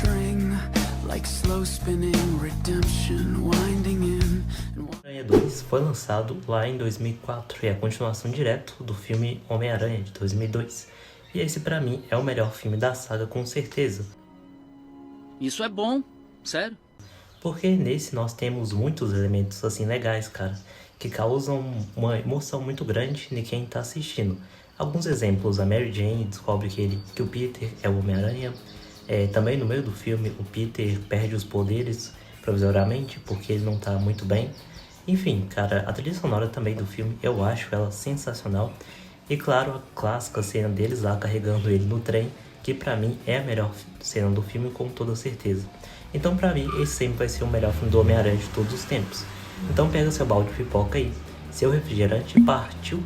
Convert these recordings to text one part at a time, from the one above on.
string, like slow spinning redemption winding in. Homem-Aranha 2 foi lançado lá em 2004 e é a continuação direto do filme Homem-Aranha de 2002. E esse pra mim é o melhor filme da saga com certeza. Isso é bom, sério. Porque nesse nós temos muitos elementos assim legais, cara, que causam uma emoção muito grande em quem tá assistindo. Alguns exemplos, a Mary Jane descobre que o Peter é o Homem-Aranha. Também no meio do filme o Peter perde os poderes provisoriamente porque ele não tá muito bem. Enfim, cara, a trilha sonora também do filme eu acho ela sensacional. E claro, a clássica cena deles lá carregando ele no trem, que pra mim é a melhor cena do filme com toda certeza. Então pra mim esse sempre vai ser o melhor filme do Homem-Aranha de todos os tempos. Então pega seu balde de pipoca aí, seu refrigerante, partiu!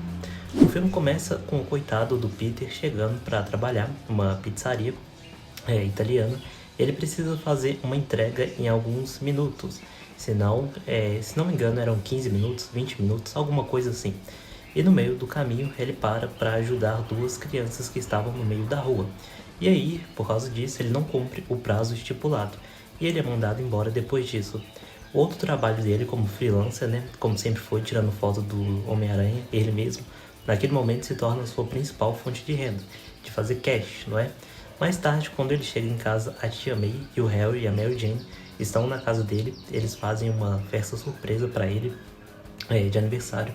O filme começa com o coitado do Peter chegando pra trabalhar numa pizzaria italiana. Ele precisa fazer uma entrega em alguns minutos, senão, se não me engano eram 15 minutos, 20 minutos, alguma coisa assim. E no meio do caminho ele para ajudar duas crianças que estavam no meio da rua. E aí, por causa disso, ele não cumpre o prazo estipulado e ele é mandado embora depois disso. Outro trabalho dele como freelancer, né, como sempre foi, tirando foto do Homem-Aranha, ele mesmo, naquele momento se torna a sua principal fonte de renda, de fazer cash, não é? Mais tarde, quando ele chega em casa, a tia May e o Harry e a Mary Jane estão na casa dele. Eles fazem uma festa surpresa para ele, de aniversário.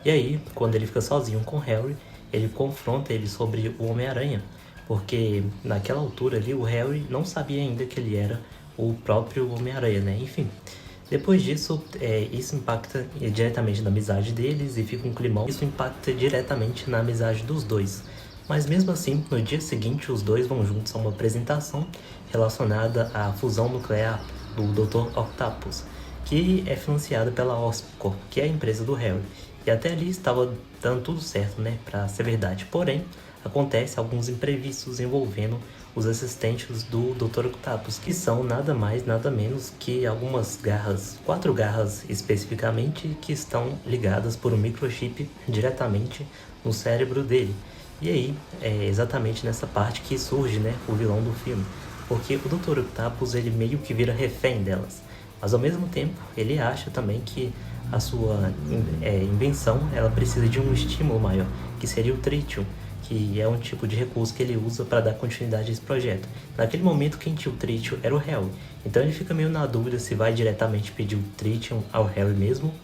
E aí, quando ele fica sozinho com o Harry, ele confronta ele sobre o Homem-Aranha, porque naquela altura ali o Harry não sabia ainda que ele era o próprio Homem-Aranha, né? Enfim, depois disso, isso impacta diretamente na amizade deles e fica um climão. Isso impacta diretamente na amizade dos dois. Mas mesmo assim, no dia seguinte, os dois vão juntos a uma apresentação relacionada à fusão nuclear do Dr. Octopus, que é financiada pela Oscorp, que é a empresa do Harry. E até ali estava dando tudo certo, né, pra ser verdade. Porém, acontece alguns imprevistos envolvendo os assistentes do Dr. Octopus, que são nada mais, nada menos que algumas garras, 4 garras especificamente, que estão ligadas por um microchip diretamente no cérebro dele. E aí, é exatamente nessa parte que surge, né, o vilão do filme. Porque o Dr. Octopus, ele meio que vira refém delas. Mas ao mesmo tempo, ele acha também que a sua invenção, ela precisa de um estímulo maior, que seria o tritium, que é um tipo de recurso que ele usa para dar continuidade a esse projeto. Naquele momento, quem tinha o tritium era o Harry. Então ele fica meio na dúvida se vai diretamente pedir o tritium ao Harry mesmo.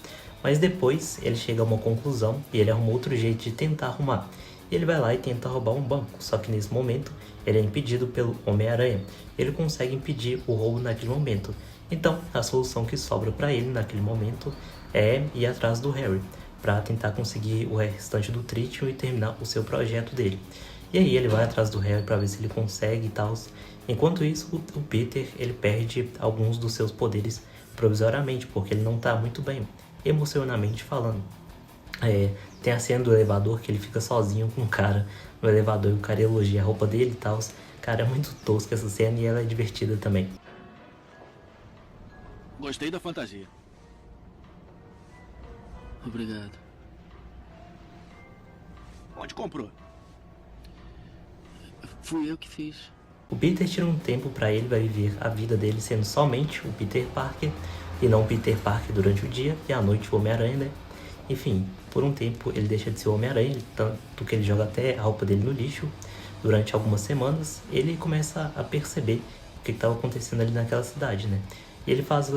Mas depois ele chega a uma conclusão e ele arruma outro jeito de tentar arrumar. E ele vai lá e tenta roubar um banco, só que nesse momento ele é impedido pelo Homem-Aranha. Ele consegue impedir o roubo naquele momento. Então a solução que sobra para ele naquele momento é ir atrás do Harry, para tentar conseguir o restante do tritium e terminar o seu projeto dele. E aí ele vai atrás do Harry para ver se ele consegue e tal. Enquanto isso, o Peter ele perde alguns dos seus poderes provisoriamente, porque ele não está muito bem, emocionalmente falando. Tem a cena do elevador que ele fica sozinho com um cara no elevador e o cara elogia a roupa dele e tal. Cara, é muito tosca essa cena e ela é divertida também. Gostei da fantasia. Obrigado. Onde comprou? Fui eu que fiz. O Peter tira um tempo pra ele, vai viver a vida dele sendo somente o Peter Parker e não o Peter Parker durante o dia e à noite o Homem-Aranha, né? Enfim, por um tempo ele deixa de ser o Homem-Aranha, tanto que ele joga até a roupa dele no lixo. Durante algumas semanas, ele começa a perceber o que estava acontecendo ali naquela cidade, né? E ele faz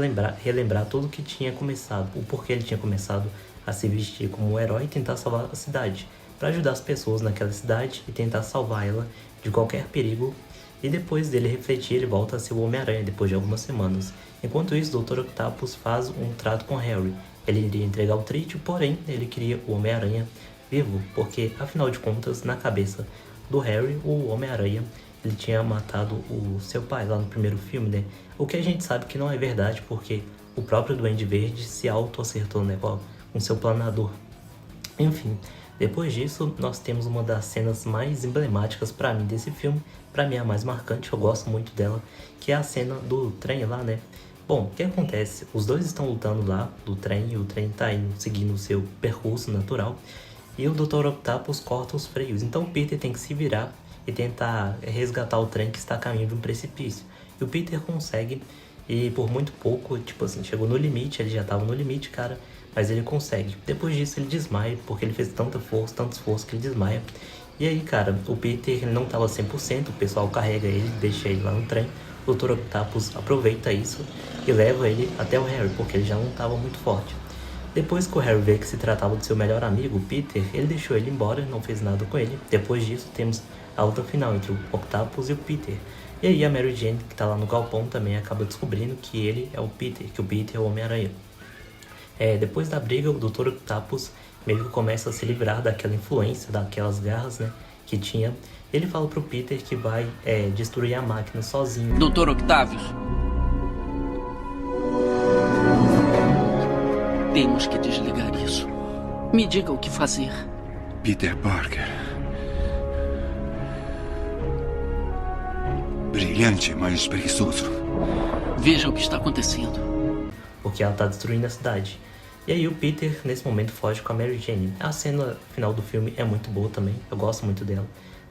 relembrar tudo o que tinha começado, o porquê ele tinha começado a se vestir como um herói e tentar salvar a cidade, para ajudar as pessoas naquela cidade e tentar salvar ela de qualquer perigo. E depois dele refletir, ele volta a ser o Homem-Aranha depois de algumas semanas. Enquanto isso, o Dr. Octopus faz um trato com Harry. Ele iria entregar o tritium, porém ele queria o Homem-Aranha vivo, porque afinal de contas, na cabeça do Harry, o Homem-Aranha ele tinha matado o seu pai lá no primeiro filme, né? O que a gente sabe que não é verdade, porque o próprio Duende Verde se auto-acertou, né, com seu planador. Enfim, depois disso, nós temos uma das cenas mais emblemáticas pra mim desse filme, pra mim é a mais marcante, eu gosto muito dela, que é a cena do trem lá, né? Bom, o que acontece? Os dois estão lutando lá do trem e o trem tá indo, seguindo o seu percurso natural e o Dr. Octopus corta os freios, então o Peter tem que se virar e tentar resgatar o trem que está a caminho de um precipício. E o Peter consegue, e por muito pouco, tipo assim, chegou no limite, ele já tava no limite, cara, mas ele consegue. Depois disso ele desmaia, porque ele fez tanta força, tanto esforço que ele desmaia. E aí, cara, o Peter ele não tava 100%, o pessoal carrega ele, deixa ele lá no trem. O Dr. Octopus aproveita isso e leva ele até o Harry, porque ele já não tava muito forte. Depois que o Harry vê que se tratava do seu melhor amigo, o Peter, ele deixou ele embora, não fez nada com ele. Depois disso, temos a luta final entre o Octopus e o Peter. E aí a Mary Jane, que tá lá no galpão, também acaba descobrindo que ele é o Peter, que o Peter é o Homem-Aranha. Depois da briga, o Dr. Octopus meio que começa a se livrar daquela influência, daquelas garras, né, que tinha. Ele fala pro Peter que vai destruir a máquina sozinho. Dr. Octavius. Temos que desligar isso. Me diga o que fazer. Peter Parker. Brilhante, mas preguiçoso. Veja o que está acontecendo. Porque ela tá destruindo a cidade. E aí o Peter, nesse momento, foge com a Mary Jane. A cena final do filme é muito boa também, eu gosto muito dela.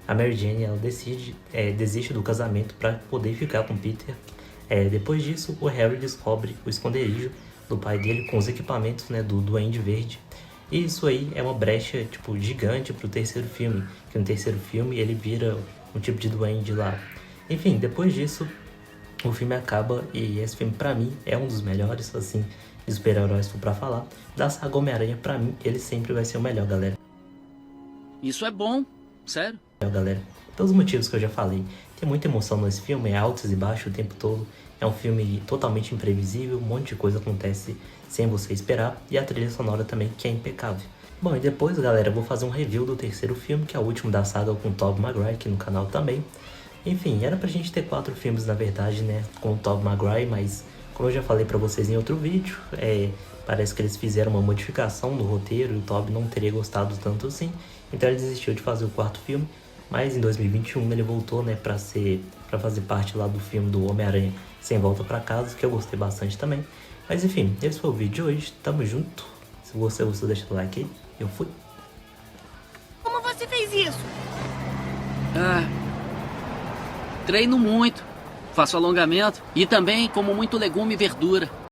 A Mary Jane, ela desiste do casamento para poder ficar com o Peter. Depois disso, o Harry descobre o esconderijo do pai dele com os equipamentos, né, do Duende Verde. E isso aí é uma brecha, tipo, gigante pro terceiro filme. Que no terceiro filme ele vira um tipo de duende lá. Enfim, depois disso, o filme acaba e esse filme pra mim é um dos melhores, assim, de super-heróis for pra falar. Da saga Homem-Aranha, pra mim, ele sempre vai ser o melhor, galera. Isso é bom. Sério? Galera, pelos motivos que eu já falei, tem muita emoção nesse filme, é altos e baixos o tempo todo. É um filme totalmente imprevisível, um monte de coisa acontece sem você esperar. E a trilha sonora também, que é impecável. Bom, e depois, galera, eu vou fazer um review do terceiro filme, que é o último da saga com o Tobey Maguire, aqui no canal também. Enfim, era pra gente ter 4 filmes, na verdade, né, com o Tobey Maguire, mas como eu já falei pra vocês em outro vídeo, parece que eles fizeram uma modificação no roteiro e o Tobey não teria gostado tanto assim, então ele desistiu de fazer o 4º filme, mas em 2021 ele voltou, né, pra fazer parte lá do filme do Homem-Aranha Sem Volta Pra Casa, que eu gostei bastante também. Mas enfim, esse foi o vídeo de hoje, tamo junto, se você gostou deixa o like aí, eu fui. Como você fez isso? Treino muito. Faço alongamento e também como muito legume e verdura.